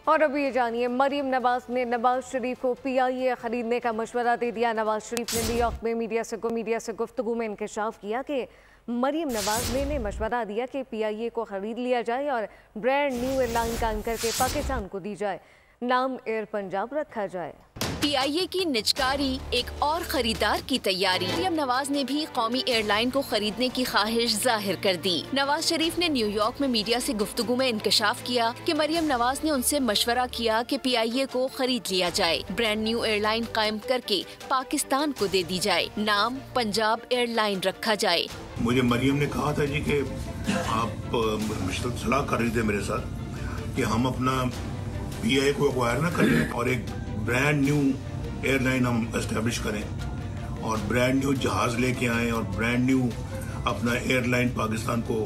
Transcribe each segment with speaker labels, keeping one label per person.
Speaker 1: और अभी ये जानिए, मरियम नवाज ने नवाज शरीफ को PIA खरीदने का मशवरा दे दिया। नवाज शरीफ ने न्यूयॉर्क में मीडिया से गुफ्तगू में इंकशाफ किया कि मरियम नवाज ने मशवरा दिया कि PIA को खरीद लिया जाए और ब्रांड न्यू एयरलाइन कायम करके पाकिस्तान को दी जाए। नाम एयर पंजाब रखा जाए।
Speaker 2: PIA की निजकारी, एक और खरीदार की तैयारी। मरियम नवाज ने भी कौमी एयरलाइन को खरीदने की ख्वाहिश जाहिर कर दी। नवाज शरीफ ने न्यूयॉर्क में मीडिया से गुफ्तगू में इंकशाफ किया कि मरियम नवाज ने उनसे मशवरा किया कि PIA को खरीद लिया जाए, ब्रांड न्यू एयरलाइन कायम करके पाकिस्तान को दे दी जाए, नाम पंजाब एयरलाइन रखा जाए।
Speaker 3: मुझे मरियम ने कहा था जी कि आप सलाह कर रही थे मेरे साथ कि हम अपना PIA को एक्वायर ना करें और एक ब्रांड न्यू एयरलाइन हम एस्टेब्लिश करें और ब्रांड न्यू जहाज लेके आएं और ब्रांड न्यू अपना एयरलाइन पाकिस्तान को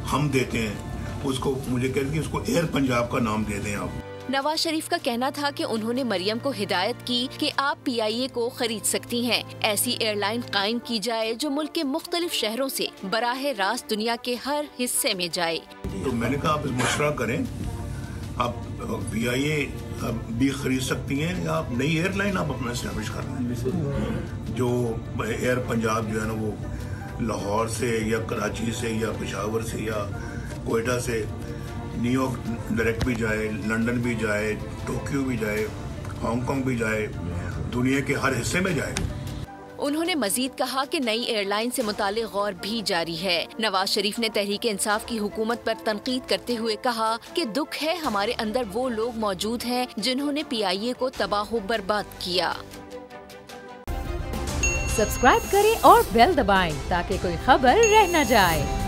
Speaker 3: हम देते हैं। उसको मुझे कहते कि उसको एयर पंजाब का नाम दे दें आप।
Speaker 2: नवाज शरीफ का कहना था कि उन्होंने मरियम को हिदायत की कि आप PIA को खरीद सकती हैं। ऐसी एयरलाइन कायम की जाए जो मुल्क के मुख्तलिफ शहरों से बराह रास्त दुनिया के हर हिस्से में जाए।
Speaker 3: तो मैंने कहा आप मशवरा करें, आप PIA भी खरीद सकती हैं या आप नई एयरलाइन आप अपना एस्टेब्लिश कर लें। जो एयर पंजाब जो है ना वो लाहौर से या कराची से या पेशावर से या कोयटा से न्यूयॉर्क डायरेक्ट भी जाए, लंदन भी जाए, टोक्यो भी जाए, हांगकांग भी जाए, दुनिया के हर हिस्से में जाए।
Speaker 2: उन्होंने मजीद कहा कि नई एयरलाइन से मुतालिक गौर भी जारी है। नवाज शरीफ ने तहरीक इंसाफ की हुकूमत पर तनकीद करते हुए कहा कि दुख है हमारे अंदर वो लोग मौजूद हैं जिन्होंने PIA को तबाह बर्बाद किया।
Speaker 4: सब्सक्राइब करें और बेल दबाएं ताकि कोई खबर रह न जाए।